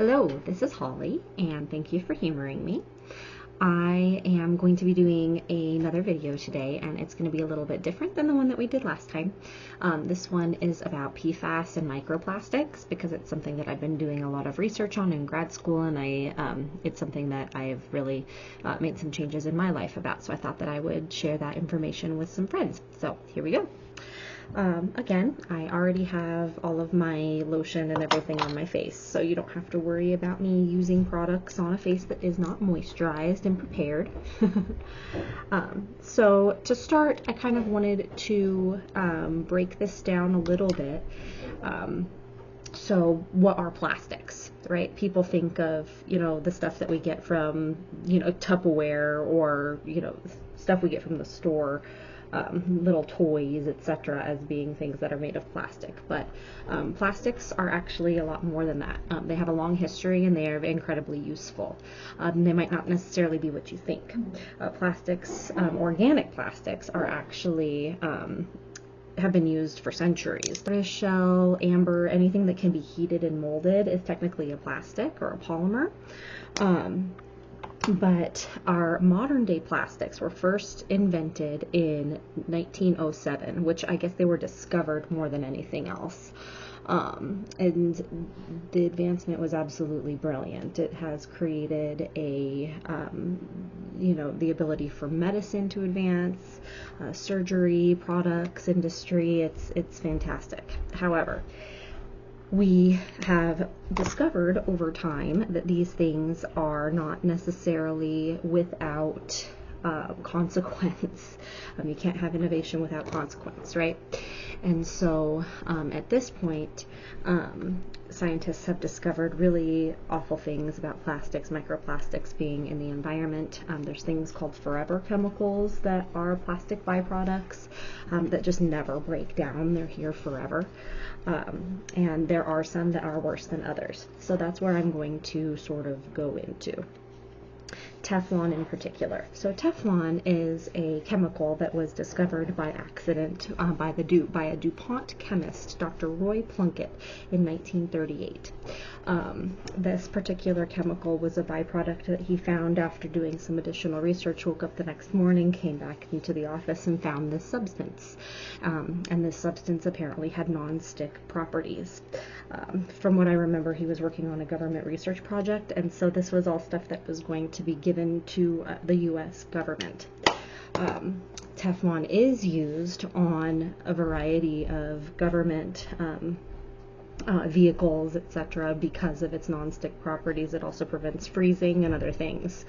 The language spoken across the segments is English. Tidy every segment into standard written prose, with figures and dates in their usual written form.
Hello, this is Holly, and thank you for humoring me. I am going to be doing another video today, and it's going to be a little bit different than the one that we did last time. This one is about PFAS and microplastics because it's something that I've been doing a lot of research on in grad school, and it's something that I've really made some changes in my life about, so I thought that I would share that information with some friends. So here we go. Again, I already have all of my lotion and everything on my face, so you don't have to worry about me using products on a face that is not moisturized and prepared. So to start, I kind of wanted to break this down a little bit. So what are plastics, right? People think of, the stuff that we get from, Tupperware or, stuff we get from the store, little toys, etc., as being things that are made of plastic. But plastics are actually a lot more than that. They have a long history and they are incredibly useful. They might not necessarily be what you think. Plastics, organic plastics, are actually have been used for centuries. Tortoise shell, amber, anything that can be heated and molded is technically a plastic or a polymer. But our modern day plastics were first invented in 1907, which I guess they were discovered more than anything else. And the advancement was absolutely brilliant. It has created a, the ability for medicine to advance, surgery, products, industry. It's fantastic. However, we have discovered over time that these things are not necessarily without consequence. You can't have innovation without consequence, right? And so at this point, scientists have discovered really awful things about plastics, microplastics being in the environment. There's things called forever chemicals that are plastic byproducts that just never break down. They're here forever. And there are some that are worse than others. So that's where I'm going to sort of go into. Teflon in particular. So Teflon is a chemical that was discovered by accident by a DuPont chemist, Dr. Roy Plunkett, in 1938. This particular chemical was a byproduct that he found after doing some additional research. Woke up the next morning, came back into the office, and found this substance. And this substance apparently had non-stick properties. From what I remember, he was working on a government research project, and so this was all stuff that was going to be given to the U.S. government. Teflon is used on a variety of government vehicles, etc., because of its non-stick properties. It also prevents freezing and other things.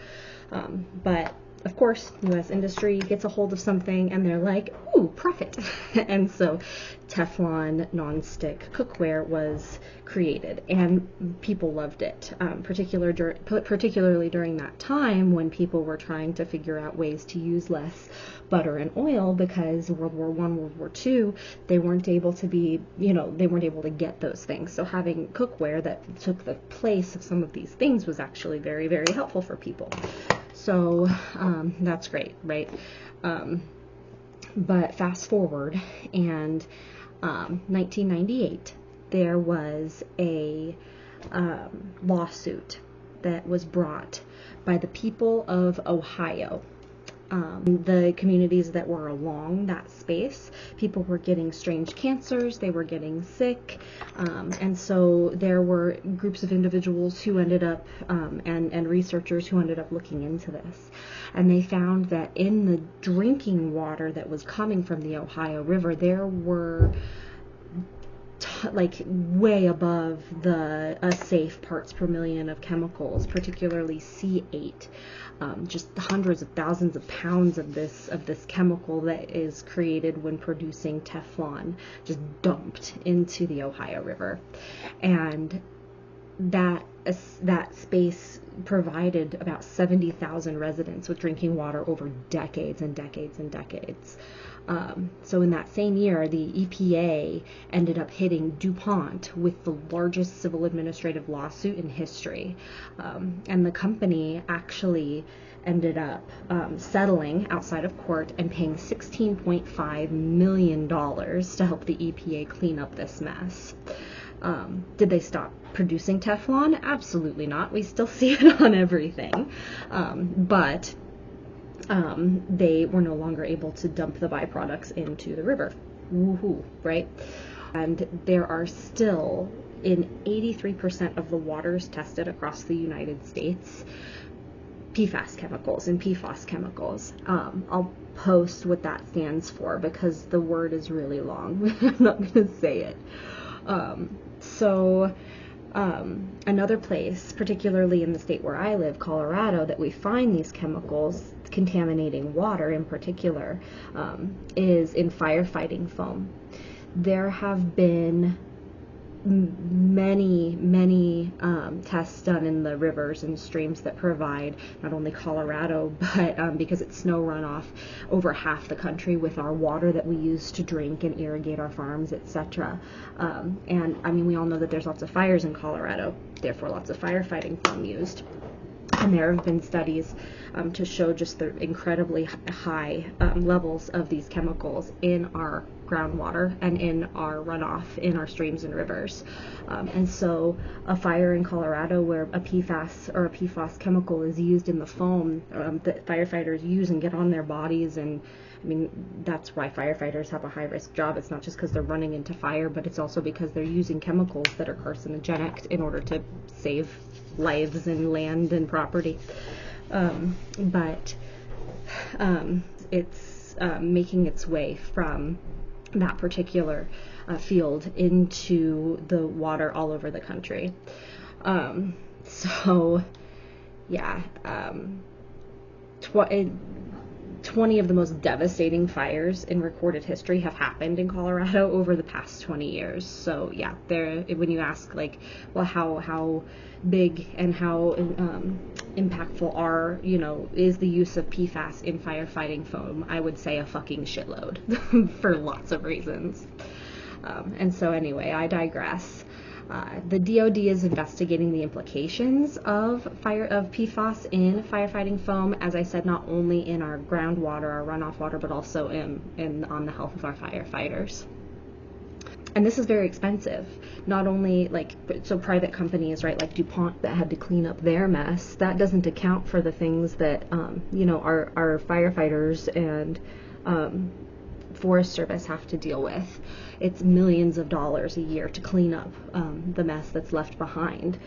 But of course, U.S. industry gets a hold of something and they're like, ooh, profit. And so Teflon non-stick cookware was created, and people loved it, particularly during that time when people were trying to figure out ways to use less butter and oil, because World War I, World War II, they weren't able to get those things. So having cookware that took the place of some of these things was actually very, very helpful for people. So that's great, right? But fast forward, and 1998, there was a lawsuit that was brought by the people of Ohio. The communities that were along that space, people were getting strange cancers, they were getting sick, and so there were groups of individuals who ended up, and researchers who ended up looking into this. And they found that in the drinking water that was coming from the Ohio River, there were way above the safe parts per million of chemicals, particularly C8. Just hundreds of thousands of pounds of this chemical that is created when producing Teflon, just dumped into the Ohio River. And that space provided about 70,000 residents with drinking water over decades and decades and decades. So in that same year, the EPA ended up hitting DuPont with the largest civil administrative lawsuit in history. And the company actually ended up settling outside of court and paying $16.5 million to help the EPA clean up this mess. Did they stop producing Teflon? Absolutely not. We still see it on everything. But they were no longer able to dump the byproducts into the river. Woohoo, right? And there are still, in 83% of the waters tested across the United States, PFAS chemicals and PFAS chemicals. I'll post what that stands for because the word is really long. I'm not going to say it. Another place, particularly in the state where I live, Colorado, that we find these chemicals contaminating water in particular, is in firefighting foam. There have been many tests done in the rivers and streams that provide not only Colorado, but because it's snow runoff, over half the country with our water that we use to drink and irrigate our farms, etc. And I mean, we all know that there's lots of fires in Colorado, therefore lots of firefighting foam used. And there have been studies to show just the incredibly high levels of these chemicals in our groundwater and in our runoff in our streams and rivers. And so a fire in Colorado where a PFAS or a PFAS chemical is used in the foam that firefighters use and get on their bodies, and I mean, that's why firefighters have a high-risk job. It's not just because they're running into fire, but it's also because they're using chemicals that are carcinogenic in order to save lives and land and property. It's making its way from that particular field into the water all over the country. 20 of the most devastating fires in recorded history have happened in Colorado over the past 20 years. So yeah, when you ask like, well, how big and how impactful is the use of PFAS in firefighting foam, I would say a fucking shitload for lots of reasons. And so anyway, I digress. The DoD is investigating the implications of PFAS in firefighting foam, as I said, not only in our groundwater, our runoff water, but also on the health of our firefighters. And this is very expensive. Not only private companies, right, like DuPont that had to clean up their mess, that doesn't account for the things that our firefighters and Forest Service have to deal with. It's millions of dollars a year to clean up the mess that's left behind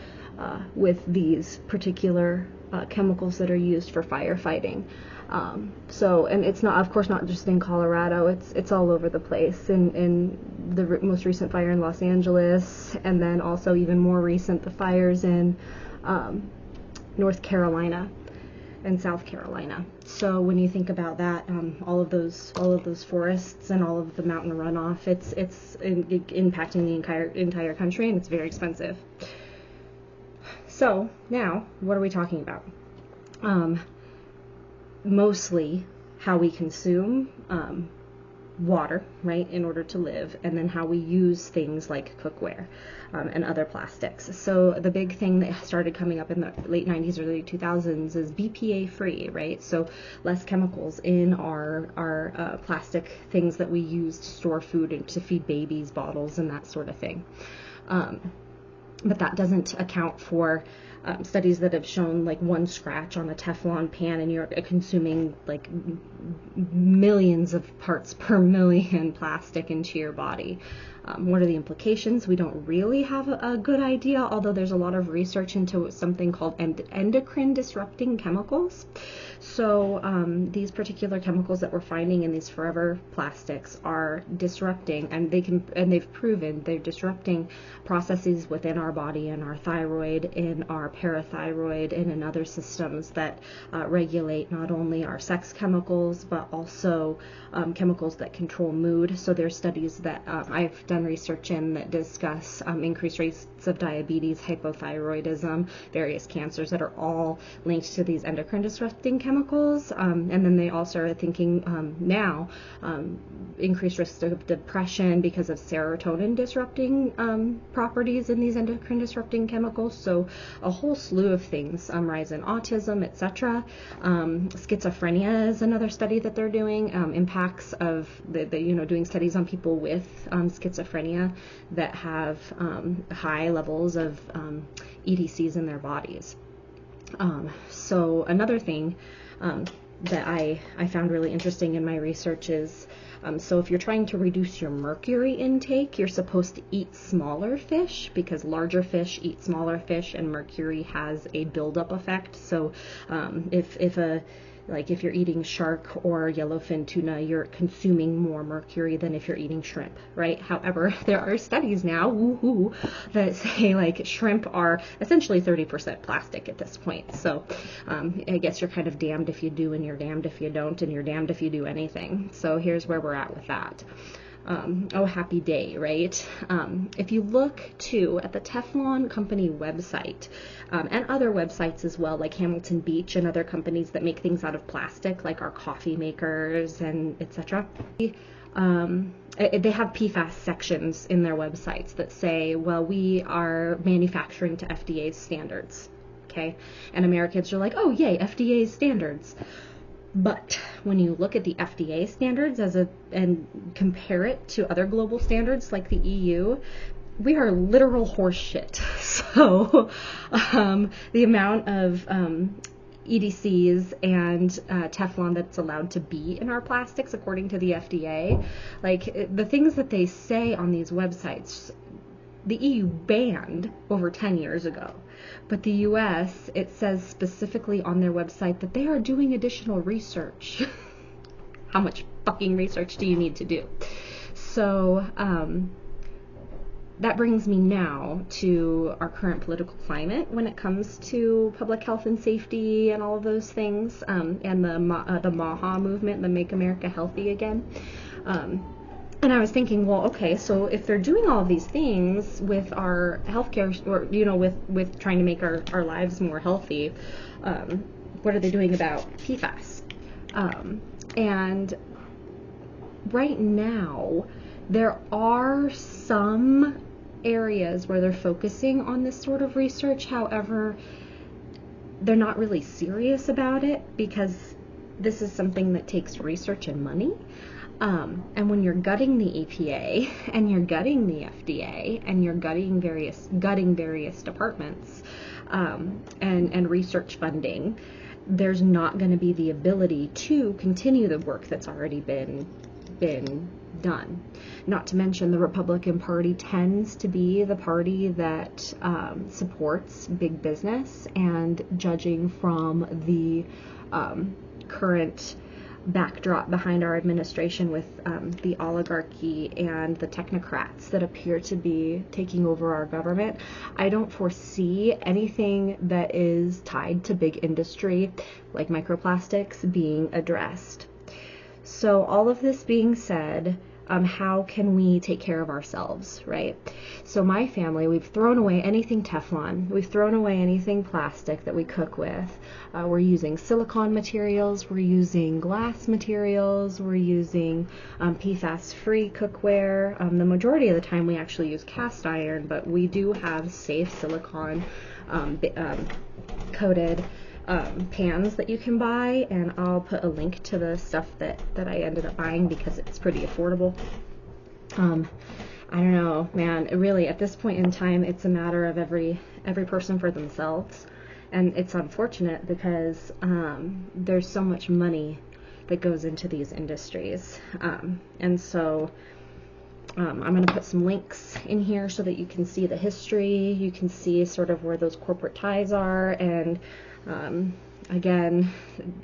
with these particular chemicals that are used for firefighting. And it's not, of course, not just in Colorado. It's all over the place. In the most recent fire in Los Angeles, and then also even more recent, the fires in North Carolina and South Carolina. So when you think about that, all of those forests and all of the mountain runoff, it's impacting the entire country, and it's very expensive. So now, what are we talking about? Mostly how we consume water, right, in order to live, and then how we use things like cookware and other plastics. So the big thing that started coming up in the late 90s, early 2000s is BPA free, right? So less chemicals in our plastic things that we use to store food and to feed babies, bottles, and that sort of thing. But that doesn't account for studies that have shown like one scratch on a Teflon pan and you're consuming like millions of parts per million plastic into your body. What are the implications? We don't really have a good idea, although there's a lot of research into something called endocrine disrupting chemicals. So these particular chemicals that we're finding in these forever plastics are disrupting, and they've proven they're disrupting processes within our body, in our thyroid, in our parathyroid, and in other systems that regulate not only our sex chemicals, but also chemicals that control mood. So there's studies that I've done research in that discuss increased rates of diabetes, hypothyroidism, various cancers that are all linked to these endocrine disrupting chemicals. And then they also are thinking now increased risk of depression because of serotonin disrupting properties in these endocrine disrupting chemicals. So a whole slew of things, rise in autism, etc. Schizophrenia is another study that they're doing, impacts of doing studies on people with schizophrenia schizophrenia that have high levels of EDCs in their bodies. So another thing that I found really interesting in my research is, so if you're trying to reduce your mercury intake, you're supposed to eat smaller fish, because larger fish eat smaller fish, and mercury has a buildup effect. So if you're eating shark or yellowfin tuna, you're consuming more mercury than if you're eating shrimp, right? However, there are studies now, woohoo, that say like shrimp are essentially 30% plastic at this point. So I guess you're kind of damned if you do, and you're damned if you don't, and you're damned if you do anything. So here's where we're at with that. Oh, happy day, right? If you look too at the Teflon company website, and other websites as well, like Hamilton Beach and other companies that make things out of plastic, like our coffee makers and etc. They have PFAS sections in their websites that say, well, we are manufacturing to FDA's standards, okay? And Americans are like, oh, yay, FDA's standards. But when you look at the FDA standards and compare it to other global standards like the EU, we are literal horse shit. So the amount of EDCs and Teflon that's allowed to be in our plastics according to the FDA, like the things that they say on these websites, the EU banned over 10 years ago. But the US, it says specifically on their website that they are doing additional research. How much fucking research do you need to do? So that brings me now to our current political climate when it comes to public health and safety and all of those things, and the MAHA movement, the Make America Healthy Again. And I was thinking, well, okay, so if they're doing all of these things with our healthcare, or, you know, with trying to make our lives more healthy, what are they doing about PFAS? And right now, there are some areas where they're focusing on this sort of research. However, they're not really serious about it, because this is something that takes research and money. And when you're gutting the EPA and you're gutting the FDA and you're gutting various departments and research funding, there's not going to be the ability to continue the work that's already been done. Not to mention, the Republican Party tends to be the party that supports big business, and judging from the current backdrop behind our administration with the oligarchy and the technocrats that appear to be taking over our government, I don't foresee anything that is tied to big industry like microplastics being addressed. So all of this being said, how can we take care of ourselves, right? So my family, we've thrown away anything Teflon. We've thrown away anything plastic that we cook with. We're using silicone materials. We're using glass materials. We're using PFAS-free cookware. The majority of the time we actually use cast iron, but we do have safe silicone coated pans that you can buy, and I'll put a link to the stuff that I ended up buying because it's pretty affordable. I don't know, man, really at this point in time it's a matter of every person for themselves, and it's unfortunate because there's so much money that goes into these industries, and so I'm going to put some links in here so that you can see the history, you can see sort of where those corporate ties are, and again,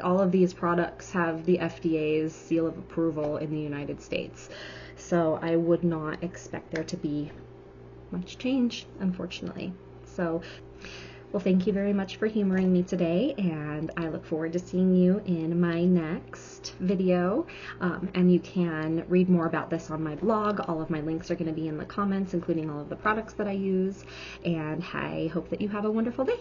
all of these products have the FDA's seal of approval in the United States. So I would not expect there to be much change, unfortunately. So, well, thank you very much for humoring me today, and I look forward to seeing you in my next video. And you can read more about this on my blog. All of my links are going to be in the comments, including all of the products that I use. And I hope that you have a wonderful day.